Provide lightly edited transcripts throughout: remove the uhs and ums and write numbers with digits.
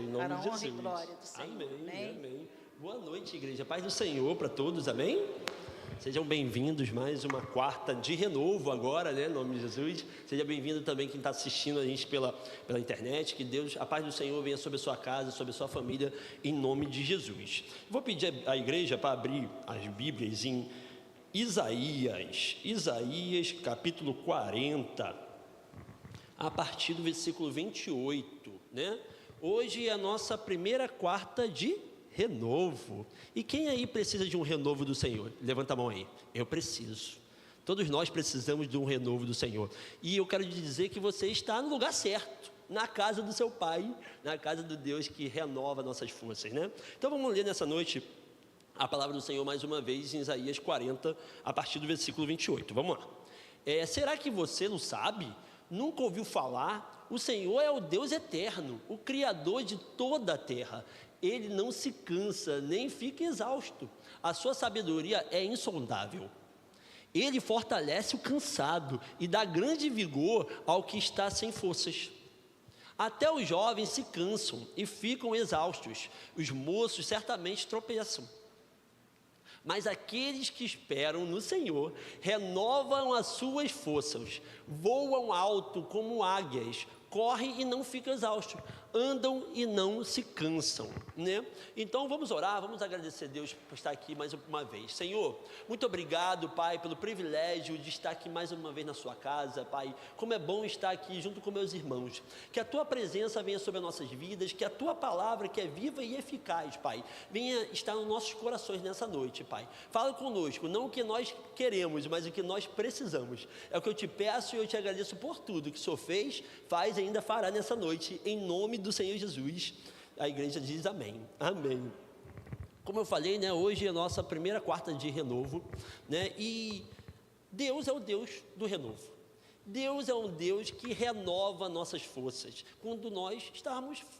nome Para a de Jesus. honra e glória do Senhor. Amém, amém. Boa noite, igreja. Paz do Senhor para todos, amém? Sejam bem-vindos mais uma quarta de renovo agora, né, em nome de Jesus. Seja bem-vindo também quem está assistindo a gente pela internet. Que Deus, a paz do Senhor venha sobre a sua casa, sobre a sua família, em nome de Jesus. Vou pedir à igreja para abrir as Bíblias em Isaías capítulo 40, a partir do versículo 28, né? Hoje é a nossa primeira quarta de renovo. E quem aí precisa de um renovo do Senhor? Levanta a mão aí. Eu preciso. Todos nós precisamos de um renovo do Senhor. E eu quero te dizer que você está no lugar certo, na casa do seu Pai, na casa do Deus que renova nossas forças, né? Então vamos ler nessa noite a palavra do Senhor mais uma vez em Isaías 40, a partir do versículo 28. Vamos lá. Será que você não sabe? Nunca ouviu falar? O Senhor é o Deus eterno, o Criador de toda a terra. Ele não se cansa, nem fica exausto. A sua sabedoria é insondável. Ele fortalece o cansado e dá grande vigor ao que está sem forças. Até os jovens se cansam e ficam exaustos. Os moços certamente tropeçam. Mas aqueles que esperam no Senhor renovam as suas forças, voam alto como águias, correm e não ficam exaustos, andam e não se cansam, né? Então vamos orar, vamos agradecer a Deus por estar aqui mais uma vez. Senhor, muito obrigado, Pai, pelo privilégio de estar aqui mais uma vez na sua casa, Pai. Como é bom estar aqui junto com meus irmãos. Que a tua presença venha sobre as nossas vidas, que a tua palavra, que é viva e eficaz, Pai, venha estar nos nossos corações nessa noite, Pai. Fala conosco, não o que nós queremos, mas o que nós precisamos. É o que eu te peço e eu te agradeço por tudo que o Senhor fez, faz e ainda fará nessa noite, em nome do Senhor Jesus. A igreja diz amém, amém. Como eu falei, né, hoje é a nossa primeira quarta de renovo, né, e Deus é o Deus do renovo. Deus é um Deus que renova nossas forças, quando nós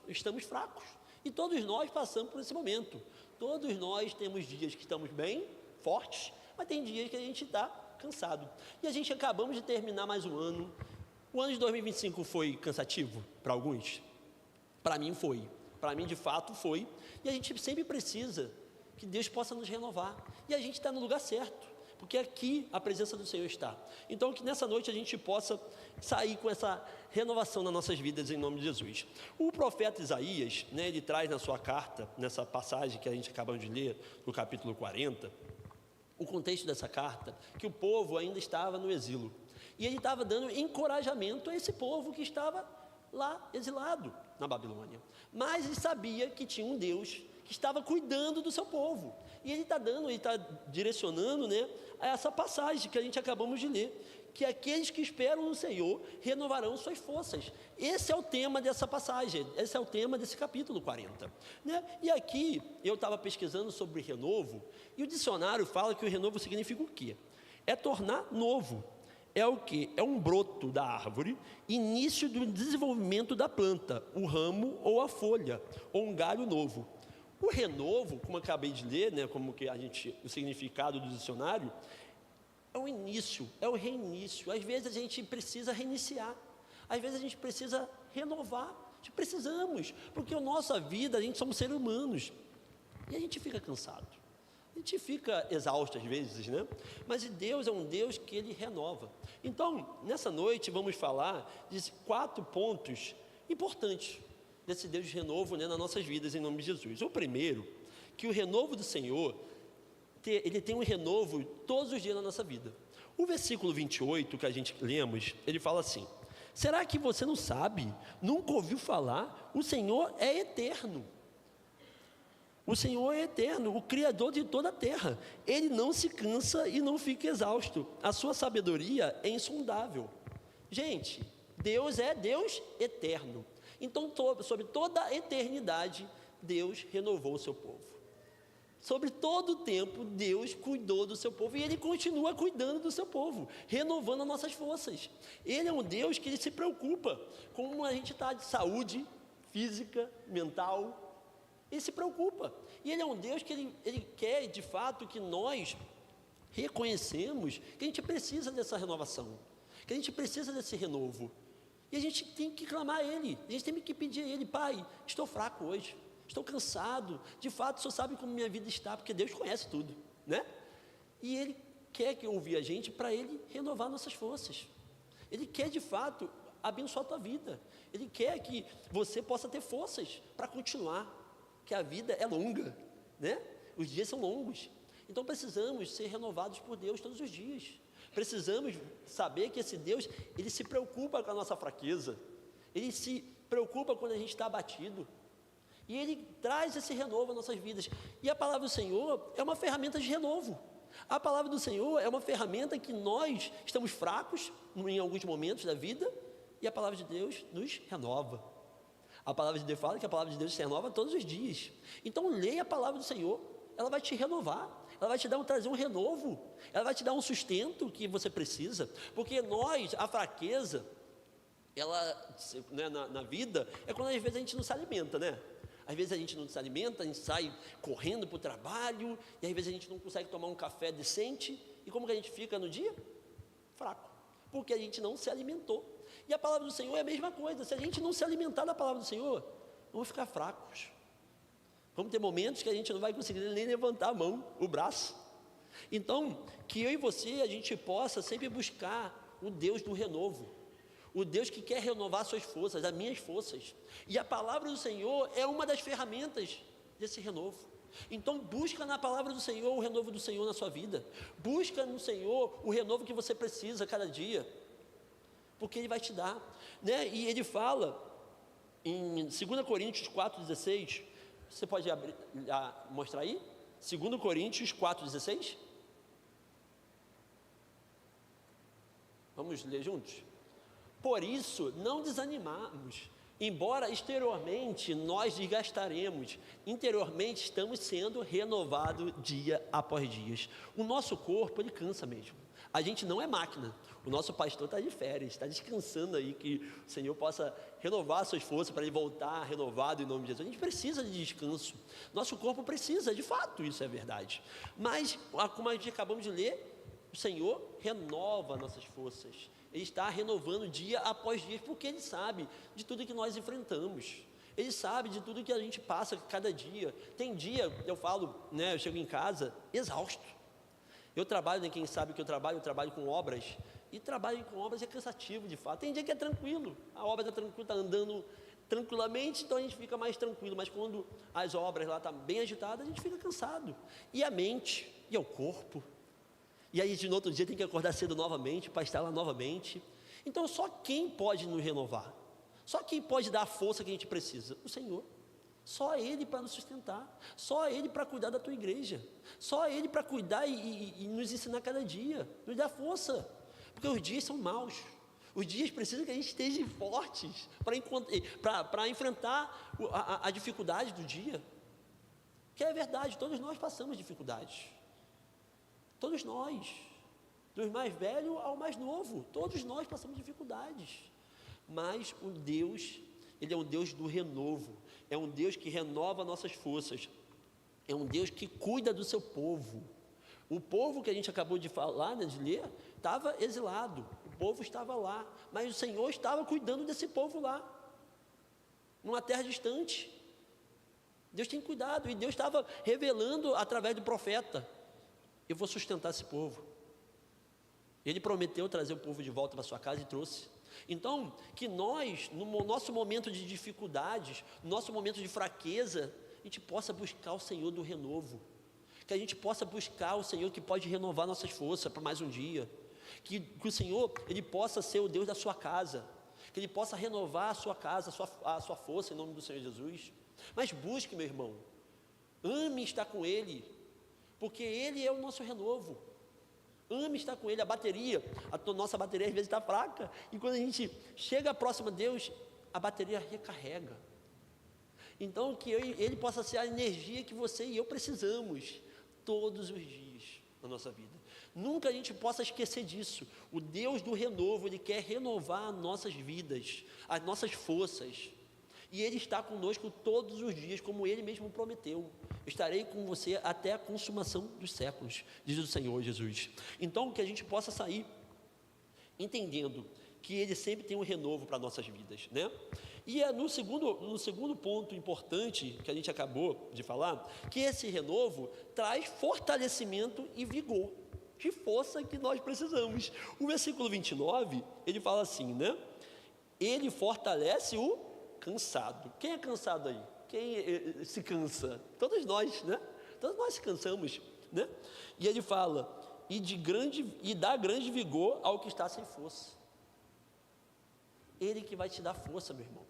estamos fracos, e todos nós passamos por esse momento. Todos nós temos dias que estamos bem, fortes, mas tem dias que a gente está cansado, e a gente acabamos de terminar mais um ano. O ano de 2025 foi cansativo para alguns? Para mim foi, para mim de fato foi, e a gente sempre precisa que Deus possa nos renovar, e a gente está no lugar certo, porque aqui a presença do Senhor está. Então que nessa noite a gente possa sair com essa renovação nas nossas vidas em nome de Jesus. O profeta Isaías, né, ele traz na sua carta, nessa passagem que a gente acabou de ler, no capítulo 40, o contexto dessa carta, que o povo ainda estava no exílio. E ele estava dando encorajamento a esse povo que estava lá exilado na Babilônia. Mas ele sabia que tinha um Deus que estava cuidando do seu povo. E ele está direcionando, né, a essa passagem que a gente acabamos de ler, que aqueles que esperam no Senhor renovarão suas forças. Esse é o tema dessa passagem, esse é o tema desse capítulo 40. Né? E aqui eu estava pesquisando sobre renovo, e o dicionário fala que o renovo significa o quê? É tornar novo. É o que? É um broto da árvore, início do desenvolvimento da planta, o ramo ou a folha, ou um galho novo. O renovo, como eu acabei de ler, né, o significado do dicionário, é o início, é o reinício. Às vezes a gente precisa reiniciar, às vezes a gente precisa renovar, precisamos, porque a nossa vida, a gente somos seres humanos, e a gente fica cansado. A gente fica exausto às vezes, né? Mas Deus é um Deus que Ele renova. Então, nessa noite, vamos falar de 4 pontos importantes desse Deus de renovo, né, nas nossas vidas, em nome de Jesus. O primeiro, que o renovo do Senhor, Ele tem um renovo todos os dias na nossa vida. O versículo 28 que a gente lemos, ele fala assim: será que você não sabe? Nunca ouviu falar? O Senhor é eterno. O Senhor é eterno, o Criador de toda a terra. Ele não se cansa e não fica exausto. A sua sabedoria é insondável. Gente, Deus é Deus eterno. Então, sobre toda a eternidade, Deus renovou o seu povo. Sobre todo o tempo, Deus cuidou do seu povo. E Ele continua cuidando do seu povo, renovando as nossas forças. Ele é um Deus que Ele se preocupa com como a gente está de saúde física, mental. Ele se preocupa, e Ele é um Deus que ele quer de fato que nós reconhecemos que a gente precisa dessa renovação, que a gente precisa desse renovo, E a gente tem que clamar a Ele, a gente tem que pedir a Ele: Pai, estou fraco hoje, estou cansado, de fato o Senhor sabe como minha vida está, porque Deus conhece tudo, né? E Ele quer que ouvir a gente para Ele renovar nossas forças. Ele quer de fato abençoar a tua vida. Ele quer que você possa ter forças para continuar, que a vida é longa, né? Os dias são longos. Então precisamos ser renovados por Deus todos os dias. Precisamos saber que esse Deus, Ele se preocupa com a nossa fraqueza. Ele se preocupa quando a gente está abatido. E Ele traz esse renovo às nossas vidas. E a palavra do Senhor é uma ferramenta de renovo. A palavra do Senhor é uma ferramenta que nós estamos fracos em alguns momentos da vida, e a palavra de Deus nos renova. A palavra de Deus fala que a palavra de Deus se renova todos os dias. Então leia a palavra do Senhor, ela vai te renovar, ela vai te trazer um renovo, ela vai te dar um sustento que você precisa, porque a fraqueza, ela, né, na vida, é quando às vezes a gente não se alimenta, né? Às vezes a gente não se alimenta, a gente sai correndo para o trabalho, e às vezes a gente não consegue tomar um café decente, e como que a gente fica no dia? Fraco, porque a gente não se alimentou. E a palavra do Senhor é a mesma coisa. Se a gente não se alimentar da palavra do Senhor, vamos ficar fracos. Vamos ter momentos que a gente não vai conseguir nem levantar a mão, o braço. Então, que eu e você, a gente possa sempre buscar o Deus do renovo, o Deus que quer renovar suas forças, as minhas forças. E a palavra do Senhor é uma das ferramentas desse renovo. Então busca na palavra do Senhor o renovo do Senhor na sua vida. Busca no Senhor o renovo que você precisa cada dia, porque Ele vai te dar, né? E Ele fala em 2 Coríntios 4,16, você pode mostrar aí? 2 Coríntios 4,16? Vamos ler juntos? Por isso, não desanimamos, embora exteriormente nós desgastaremos, interiormente estamos sendo renovados dia após dia. O nosso corpo, ele cansa mesmo. A gente não é máquina. O nosso pastor está de férias, está descansando aí, que o Senhor possa renovar suas forças para ele voltar renovado em nome de Jesus. A gente precisa de descanso. Nosso corpo precisa, de fato, isso é verdade. Mas, como a gente acabamos de ler, o Senhor renova nossas forças. Ele está renovando dia após dia, porque Ele sabe de tudo que nós enfrentamos. Ele sabe de tudo que a gente passa cada dia. Tem dia, eu falo, né, eu chego em casa exausto. Eu trabalho, né, quem sabe que eu trabalho com obras. E trabalho com obras é cansativo, de fato. Tem dia que é tranquilo, a obra está tranquila, está andando tranquilamente, então a gente fica mais tranquilo. Mas quando as obras lá estão bem agitadas, a gente fica cansado. E a mente, e o corpo. E aí, no outro dia, tem que acordar cedo novamente, para estar lá novamente. Então, só quem pode nos renovar? Só quem pode dar a força que a gente precisa? O Senhor. Só Ele para nos sustentar. Só Ele para cuidar da tua igreja. Só Ele para cuidar e nos ensinar cada dia. Nos dar força. Porque os dias são maus. Os dias precisam que a gente esteja fortes para enfrentar a dificuldade do dia. Que é verdade, todos nós passamos dificuldades. Todos nós, do mais velho ao mais novo, todos nós passamos dificuldades. Mas o Deus, Ele é um Deus do renovo, é um Deus que renova nossas forças, é um Deus que cuida do seu povo. O povo que a gente acabou de falar, né, de ler, estava exilado, o povo estava lá, mas o Senhor estava cuidando desse povo lá, numa terra distante. Deus tem cuidado, e Deus estava revelando através do profeta: eu vou sustentar esse povo. Ele prometeu trazer o povo de volta para sua casa e trouxe. Então, que nós, no nosso momento de dificuldades, no nosso momento de fraqueza, a gente possa buscar o Senhor do renovo. Que a gente possa buscar o Senhor que pode renovar nossas forças para mais um dia. Que o Senhor, Ele possa ser o Deus da sua casa. Que Ele possa renovar a sua casa, a sua força em nome do Senhor Jesus. Mas busque, meu irmão. Ame estar com Ele. Porque Ele é o nosso renovo. Ame estar com Ele. A nossa bateria às vezes está fraca, e quando a gente chega próximo a Deus, a bateria recarrega. Então que Ele possa ser a energia que você e eu precisamos todos os dias na nossa vida. Nunca a gente possa esquecer disso. O Deus do renovo, Ele quer renovar nossas vidas, as nossas forças. E Ele está conosco todos os dias, como Ele mesmo prometeu. Estarei com você até a consumação dos séculos, diz o Senhor Jesus. Então, que a gente possa sair entendendo que Ele sempre tem um renovo para nossas vidas, né? E é no segundo ponto importante que a gente acabou de falar, que esse renovo traz fortalecimento e vigor, de força que nós precisamos. O versículo 29, ele fala assim, né? Ele fortalece o cansado. Quem é cansado aí? Quem se cansa? Todos nós, né? Todos nós se cansamos, né? E ele fala, e dá grande vigor ao que está sem força. Ele que vai te dar força, meu irmão.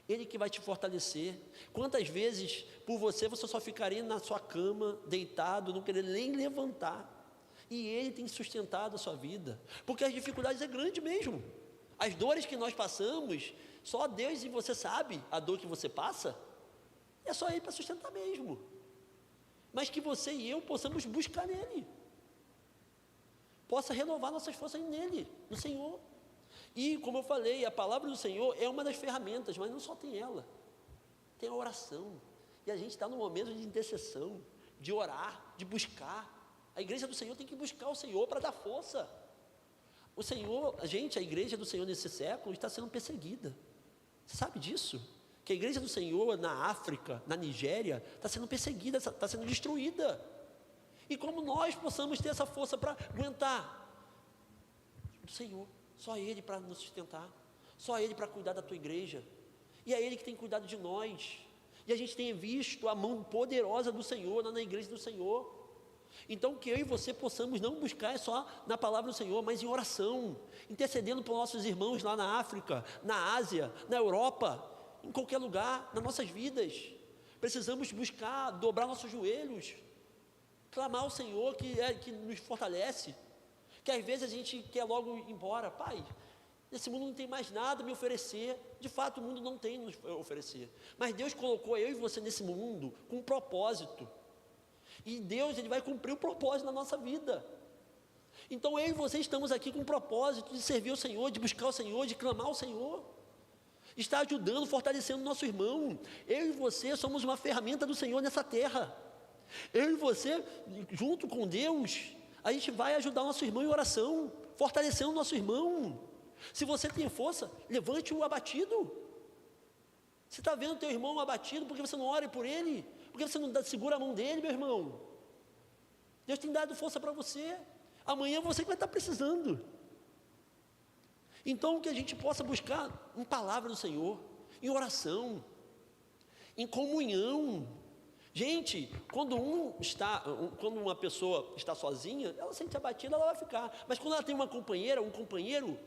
Ele que vai te fortalecer. Quantas vezes, por você só ficaria na sua cama, deitado, não querer nem levantar. E Ele tem sustentado a sua vida. Porque as dificuldades é grande mesmo. As dores que nós passamos, só Deus e você sabe a dor que você passa. É só Ele para sustentar mesmo. Mas que você e eu possamos buscar nele. Possa renovar nossas forças nele, no Senhor. E, como eu falei, a palavra do Senhor é uma das ferramentas, mas não só tem ela, tem a oração. E a gente está num momento de intercessão, de orar, de buscar. A igreja do Senhor tem que buscar o Senhor para dar força. O Senhor, a igreja do Senhor nesse século está sendo perseguida. Você sabe disso? Que a igreja do Senhor na África, na Nigéria, está sendo perseguida, está sendo destruída. E como nós possamos ter essa força para aguentar? Do Senhor. Só Ele para nos sustentar, só Ele para cuidar da tua igreja, e é Ele que tem cuidado de nós, e a gente tem visto a mão poderosa do Senhor na igreja do Senhor. Então que eu e você possamos não buscar só na palavra do Senhor, mas em oração, intercedendo por nossos irmãos lá na África, na Ásia, na Europa, em qualquer lugar, nas nossas vidas. Precisamos buscar, dobrar nossos joelhos, clamar ao Senhor que nos fortalece. Que às vezes a gente quer logo ir embora. Pai, esse mundo não tem mais nada a me oferecer. De fato, o mundo não tem a nos oferecer. Mas Deus colocou eu e você nesse mundo com um propósito. E Deus, Ele vai cumprir o propósito na nossa vida. Então eu e você estamos aqui com o propósito de servir o Senhor, de buscar o Senhor, de clamar ao Senhor. Está ajudando, fortalecendo o nosso irmão. Eu e você somos uma ferramenta do Senhor nessa terra. Eu e você, junto com Deus, a gente vai ajudar o nosso irmão em oração, fortalecendo o nosso irmão. Se você tem força, levante o abatido. Você está vendo teu irmão abatido, porque você não ora por ele? Porque você não segura a mão dele, meu irmão? Deus tem dado força para você. Amanhã você que vai estar precisando. Então que a gente possa buscar em palavra do Senhor, em oração, em comunhão. Gente, quando uma pessoa está sozinha, ela se sente abatida, ela vai ficar. Mas quando ela tem uma companheira, um companheiro,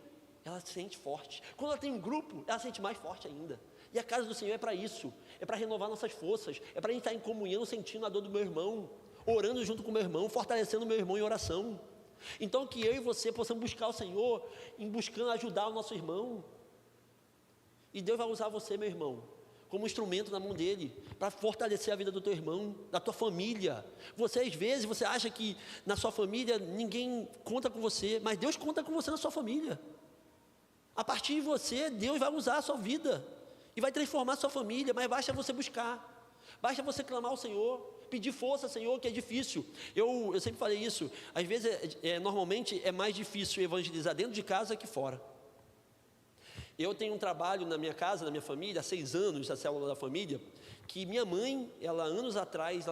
ela se sente forte. Quando ela tem um grupo, ela se sente mais forte ainda. E a casa do Senhor é para isso, é para renovar nossas forças, é para a gente estar em comunhão, sentindo a dor do meu irmão, orando junto com o meu irmão, fortalecendo o meu irmão em oração. Então que eu e você possamos buscar o Senhor, em buscando ajudar o nosso irmão. E Deus vai usar você, meu irmão, como instrumento na mão dele, para fortalecer a vida do teu irmão, da tua família. Você às vezes, você acha que na sua família ninguém conta com você, mas Deus conta com você na sua família. A partir de você, Deus vai usar a sua vida, e vai transformar a sua família, mas basta você buscar, basta você clamar ao Senhor, pedir força ao Senhor, que é difícil. Eu sempre falei isso, às vezes, normalmente é mais difícil evangelizar dentro de casa que fora. Eu tenho um trabalho na minha casa, na minha família, há 6 anos, a célula da família, que minha mãe, ela anos atrás,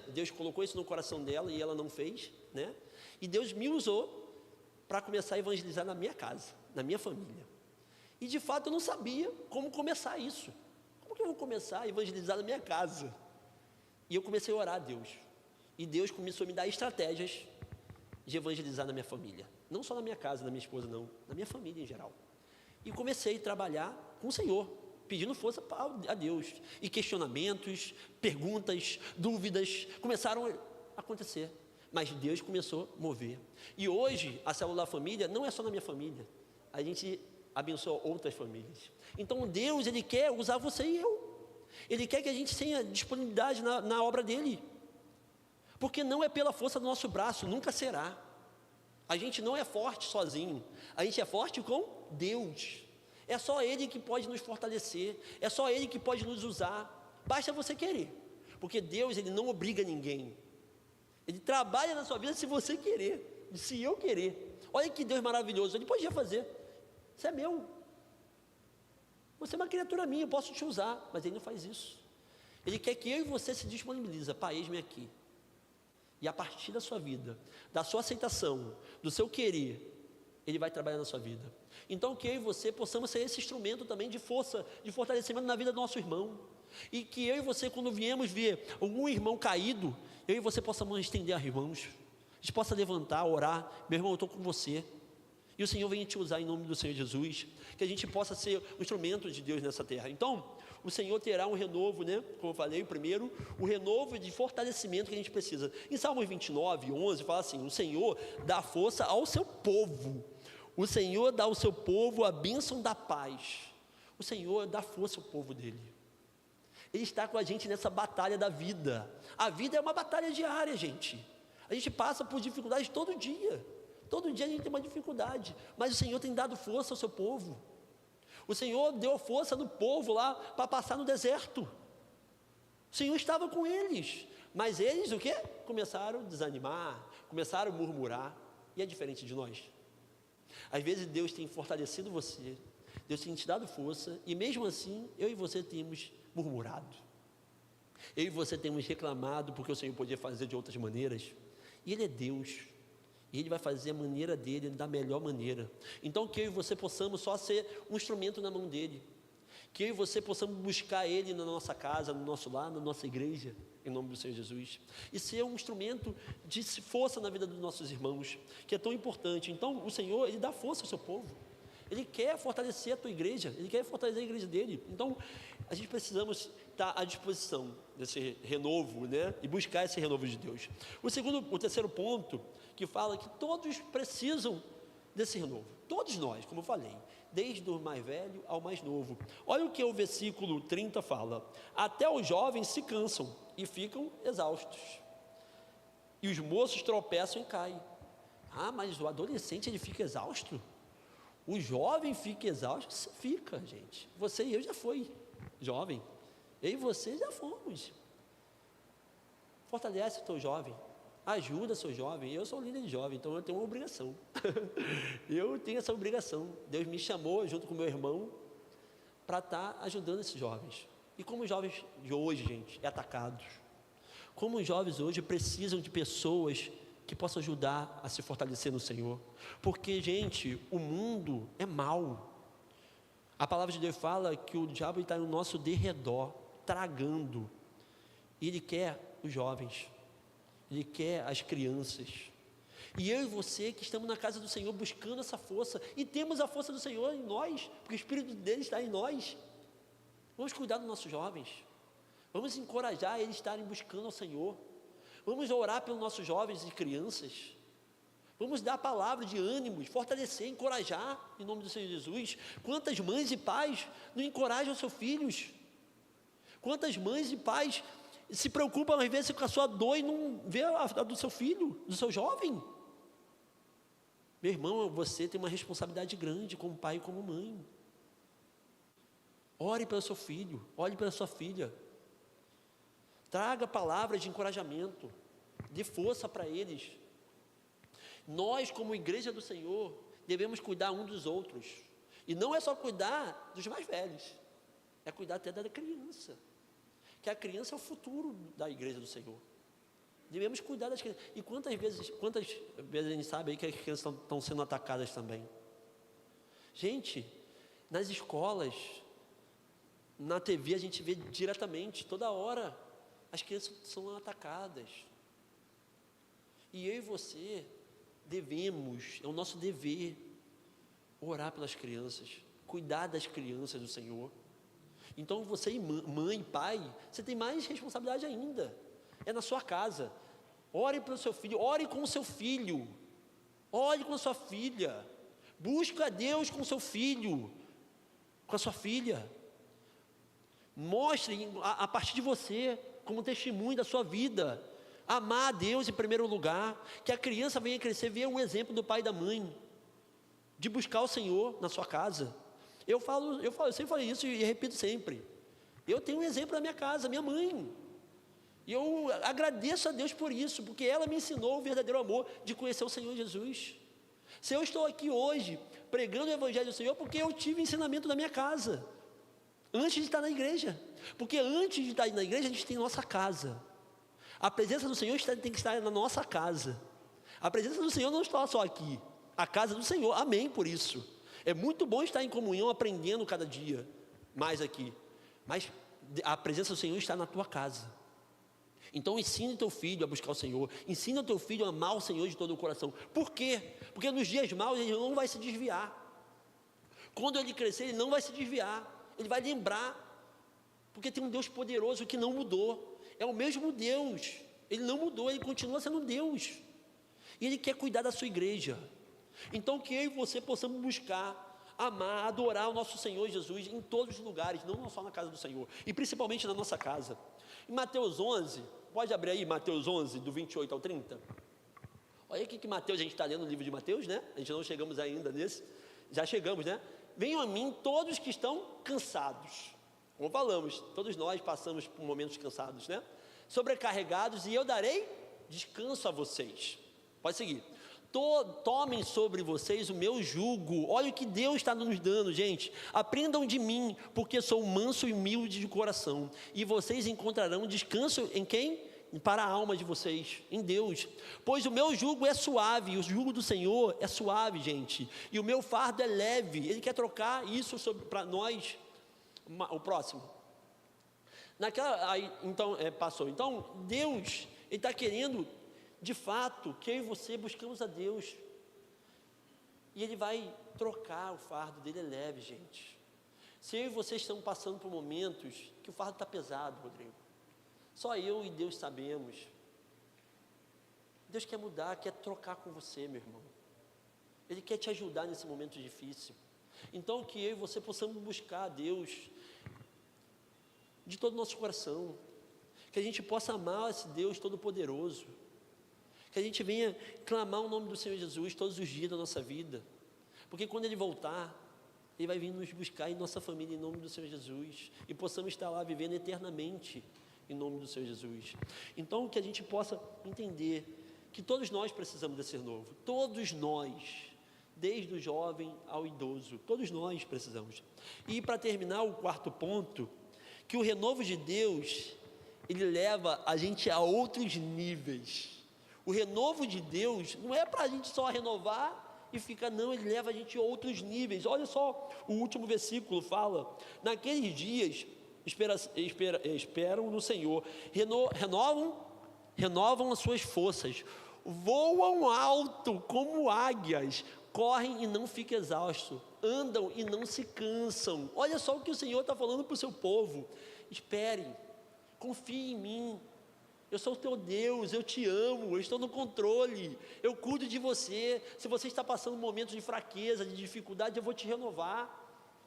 Deus colocou isso no coração dela e ela não fez, né? E Deus me usou para começar a evangelizar na minha casa, na minha família. E de fato eu não sabia como começar isso. Como que eu vou começar a evangelizar na minha casa? E eu comecei a orar a Deus. E Deus começou a me dar estratégias de evangelizar na minha família. Não só na minha casa, na minha esposa, não. Na minha família em geral. E comecei a trabalhar com o Senhor, pedindo força a Deus. E questionamentos, perguntas, dúvidas começaram a acontecer. Mas Deus começou a mover. E hoje, a célula da família não é só na minha família. A gente abençoa outras famílias. Então Deus, Ele quer usar você e eu. Ele quer que a gente tenha disponibilidade na obra dEle. Porque não é pela força do nosso braço, nunca será. A gente não é forte sozinho. A gente é forte com Deus. É só Ele que pode nos fortalecer. É só Ele que pode nos usar. Basta você querer. Porque Deus, Ele não obriga ninguém. Ele trabalha na sua vida se você querer. Se eu querer. Olha que Deus maravilhoso. Ele podia fazer. você é meu. Você é uma criatura minha, eu posso te usar. Mas ele não faz isso. Ele quer que eu e você se disponibilize. Pai, eis-me aqui. E a partir da sua vida, da sua aceitação, do seu querer, Ele vai trabalhar na sua vida. Então que eu e você possamos ser esse instrumento também de força, de fortalecimento na vida do nosso irmão. E que eu e você, quando viemos ver algum irmão caído, eu e você possamos estender as mãos. A gente possa levantar, orar. Meu irmão, eu estou com você. E o Senhor vem te usar em nome do Senhor Jesus. Que a gente possa ser um instrumento de Deus nessa terra. Então, o Senhor terá um renovo, né? Como eu falei, primeiro, o renovo de fortalecimento que a gente precisa. Em Salmos 29, 11, fala assim: o Senhor dá força ao seu povo. O Senhor dá ao seu povo a bênção da paz. O Senhor dá força ao povo dele. Ele está com a gente nessa batalha da vida. A vida é uma batalha diária, gente. A gente passa por dificuldades todo dia. Todo dia a gente tem uma dificuldade. Mas o Senhor tem dado força ao seu povo. O Senhor deu força no povo lá para passar no deserto. O Senhor estava com eles. Mas eles o quê? Começaram a desanimar, começaram a murmurar. E é diferente de nós. Às vezes Deus tem fortalecido você, Deus tem te dado força, e mesmo assim, eu e você temos murmurado. Eu e você temos reclamado porque o Senhor podia fazer de outras maneiras. E Ele é Deus. E Ele vai fazer a maneira dEle, da melhor maneira. Então que eu e você possamos só ser um instrumento na mão dEle. Que eu e você possamos buscar Ele na nossa casa, no nosso lar, na nossa igreja, em nome do Senhor Jesus. E ser um instrumento de força na vida dos nossos irmãos, que é tão importante. Então o Senhor, Ele dá força ao seu povo. Ele quer fortalecer a tua igreja, Ele quer fortalecer a igreja dEle. Então a gente precisamos estar à disposição desse renovo, né? E buscar esse renovo de Deus. O terceiro ponto, que fala que todos precisam desse renovo. Todos nós, como eu falei, desde o mais velho ao mais novo. Olha o que o versículo 30 fala: até os jovens se cansam e ficam exaustos, e os moços tropeçam e caem. Ah, mas o adolescente ele fica exausto? O jovem fica exausto? Você fica, gente. Você e eu já foi jovem. Eu e você já fomos. Fortalece o teu jovem. Ajuda seu jovem. Eu sou líder de jovem, então eu tenho uma obrigação. Eu tenho essa obrigação. Deus me chamou junto com meu irmão para estar ajudando esses jovens. E como os jovens de hoje, gente, é atacados. Como os jovens hoje precisam de pessoas que possam ajudar a se fortalecer no Senhor. Porque, gente, o mundo é mau. A palavra de Deus fala que o diabo está no nosso derredor, tragando. E ele quer os jovens. Ele quer as crianças. E eu e você que estamos na casa do Senhor buscando essa força, e temos a força do Senhor em nós, porque o Espírito dele está em nós. Vamos cuidar dos nossos jovens. Vamos encorajar eles a estarem buscando ao Senhor. Vamos orar pelos nossos jovens e crianças. Vamos dar a palavra de ânimo, fortalecer, encorajar, em nome do Senhor Jesus. Quantas mães e pais não encorajam seus filhos? Quantas mães e pais se preocupam às vezes com a sua dor e não vê a do seu filho, do seu jovem? Meu irmão, você tem uma responsabilidade grande como pai e como mãe. Ore pelo seu filho, ore pela sua filha. Traga palavras de encorajamento, dê força para eles. Nós, como igreja do Senhor, devemos cuidar uns dos outros. E não é só cuidar dos mais velhos, é cuidar até da criança. Que a criança é o futuro da igreja do Senhor. Devemos cuidar das crianças. E quantas vezes a gente sabe aí que as crianças estão sendo atacadas também? Gente, nas escolas, na TV a gente vê diretamente, toda hora, as crianças são atacadas. E eu e você devemos, é o nosso dever, orar pelas crianças, cuidar das crianças do Senhor. Então você, mãe, pai, você tem mais responsabilidade ainda. É na sua casa. Ore pelo seu filho, ore com o seu filho, ore com a sua filha. Busque a Deus com o seu filho, com a sua filha. Mostre a partir de você, como testemunho da sua vida, amar a Deus em primeiro lugar. Que a criança venha crescer, ver um exemplo do pai e da mãe, de buscar o Senhor na sua casa. Eu sempre falei isso e repito sempre. Eu tenho um exemplo na minha casa, minha mãe. E eu agradeço a Deus por isso, porque ela me ensinou o verdadeiro amor de conhecer o Senhor Jesus. Se eu estou aqui hoje pregando o Evangelho do Senhor, porque eu tive ensinamento na minha casa, antes de estar na igreja. Porque antes de estar na igreja, a gente tem nossa casa. A presença do Senhor tem que estar na nossa casa. A presença do Senhor não está só aqui, a casa do Senhor, amém por isso. É muito bom estar em comunhão, aprendendo cada dia mais aqui, mas a presença do Senhor está na tua casa. Então ensine teu filho a buscar o Senhor, ensine o teu filho a amar o Senhor de todo o coração. Por quê? Porque nos dias maus ele não vai se desviar. Quando ele crescer, ele não vai se desviar, ele vai lembrar, porque tem um Deus poderoso que não mudou, é o mesmo Deus, ele não mudou, ele continua sendo Deus, e ele quer cuidar da sua igreja. Então que eu e você possamos buscar, amar, adorar o nosso Senhor Jesus em todos os lugares, não só na casa do Senhor, e principalmente na nossa casa. Em Mateus 11, pode abrir aí Mateus 11, do 28 ao 30. Olha aqui que Mateus, a gente está lendo o livro de Mateus, né? A gente não chegamos ainda nesse, já chegamos, né? Venham a mim todos que estão cansados, como falamos, todos nós passamos por momentos cansados, né? Sobrecarregados, e eu darei descanso a vocês. Pode seguir. Tomem sobre vocês o meu jugo. Olha o que Deus está nos dando, gente. Aprendam de mim, porque sou manso e humilde de coração, e vocês encontrarão descanso em quem? Para a alma de vocês, em Deus. Pois o meu jugo é suave, o jugo do Senhor é suave, gente, e o meu fardo é leve. Ele quer trocar isso para nós. O próximo. Passou. Então, Deus, Ele está querendo, de fato, que eu e você buscamos a Deus, e Ele vai trocar, o fardo dele é leve, gente. Se eu e você estamos passando por momentos que o fardo está pesado, Rodrigo, só eu e Deus sabemos. Deus quer mudar, quer trocar com você, meu irmão. Ele quer te ajudar nesse momento difícil. Então que eu e você possamos buscar a Deus de todo o nosso coração, que a gente possa amar esse Deus todo-poderoso, que a gente venha clamar o nome do Senhor Jesus todos os dias da nossa vida, porque quando Ele voltar, Ele vai vir nos buscar em nossa família, em nome do Senhor Jesus, e possamos estar lá vivendo eternamente, em nome do Senhor Jesus. Então que a gente possa entender que todos nós precisamos de ser novo, todos nós, desde o jovem ao idoso, todos nós precisamos. E para terminar, o quarto ponto, que o renovo de Deus, ele leva a gente a outros níveis. O renovo de Deus não é para a gente só renovar e ficar, não, ele leva a gente a outros níveis. Olha só, o último versículo fala: naqueles dias esperam no Senhor, renovam as suas forças, voam alto como águias, correm e não ficam exaustos, andam e não se cansam. Olha só o que o Senhor está falando para o seu povo: espere, confie em mim, eu sou o teu Deus, eu te amo, eu estou no controle, eu cuido de você. Se você está passando momentos de fraqueza, de dificuldade, eu vou te renovar,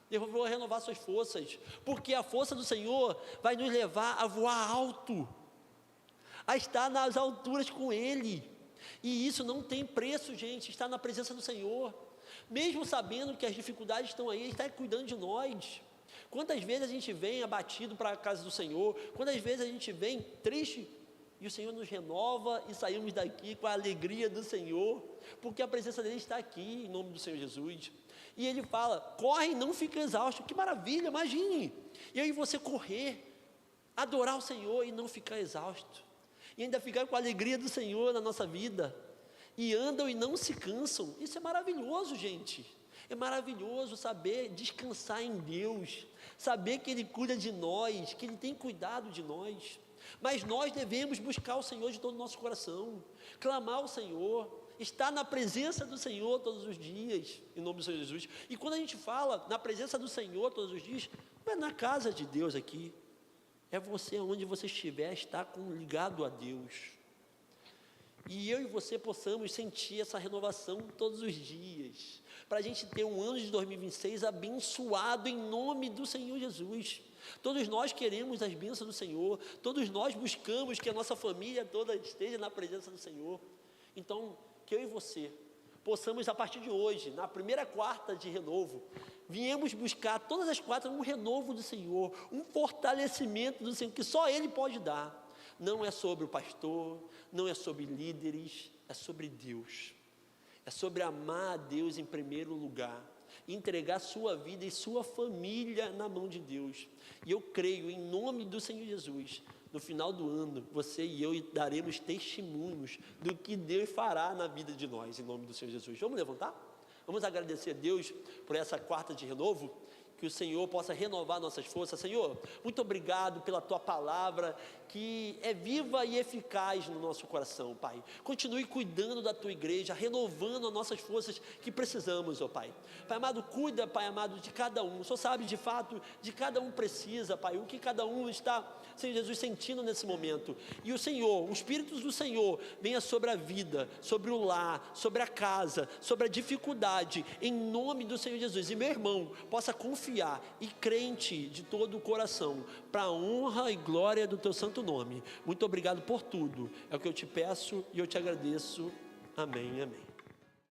eu vou renovar suas forças, porque a força do Senhor vai nos levar a voar alto, a estar nas alturas com Ele, e isso não tem preço, gente, estar na presença do Senhor, mesmo sabendo que as dificuldades estão aí, Ele está cuidando de nós. Quantas vezes a gente vem abatido para a casa do Senhor, quantas vezes a gente vem triste, e o Senhor nos renova e saímos daqui com a alegria do Senhor, porque a presença dEle está aqui, em nome do Senhor Jesus. E Ele fala: corre e não fica exausto. Que maravilha, imagine, eu e você correr, adorar o Senhor e não ficar exausto, e ainda ficar com a alegria do Senhor na nossa vida, e andam e não se cansam. Isso é maravilhoso, gente. É maravilhoso saber descansar em Deus, saber que Ele cuida de nós, que Ele tem cuidado de nós. Mas nós devemos buscar o Senhor de todo o nosso coração, clamar ao Senhor, estar na presença do Senhor todos os dias, em nome do Senhor Jesus. E quando a gente fala na presença do Senhor todos os dias, não é na casa de Deus aqui, é você, onde você estiver, estar ligado a Deus. E eu e você possamos sentir essa renovação todos os dias, para a gente ter um ano de 2026 abençoado em nome do Senhor Jesus. Todos nós queremos as bênçãos do Senhor, todos nós buscamos que a nossa família toda esteja na presença do Senhor. Então, que eu e você possamos, a partir de hoje, na primeira quarta de renovo, viemos buscar todas as quartas um renovo do Senhor, um fortalecimento do Senhor, que só Ele pode dar. Não é sobre o pastor, não é sobre líderes, é sobre Deus. É sobre amar a Deus em primeiro lugar, entregar sua vida e sua família na mão de Deus. E eu creio, em nome do Senhor Jesus, no final do ano, você e eu daremos testemunhos do que Deus fará na vida de nós, em nome do Senhor Jesus. Vamos levantar? Vamos agradecer a Deus por essa quarta de renovo, que o Senhor possa renovar nossas forças. Senhor, muito obrigado pela Tua palavra, que é viva e eficaz no nosso coração, Pai. Continue cuidando da Tua igreja, renovando as nossas forças que precisamos, ó Pai. Pai amado, cuida, Pai amado, de cada um. O Senhor sabe de fato de cada um precisa, Pai, o que cada um está, Senhor Jesus, sentindo nesse momento. E o Senhor, o Espírito do Senhor, venha sobre a vida, sobre o lar, sobre a casa, sobre a dificuldade, em nome do Senhor Jesus. E meu irmão, possa confiar e crente de todo o coração, para a honra e glória do Teu santo nome. Muito obrigado por tudo, é o que eu te peço e eu te agradeço. Amém, amém.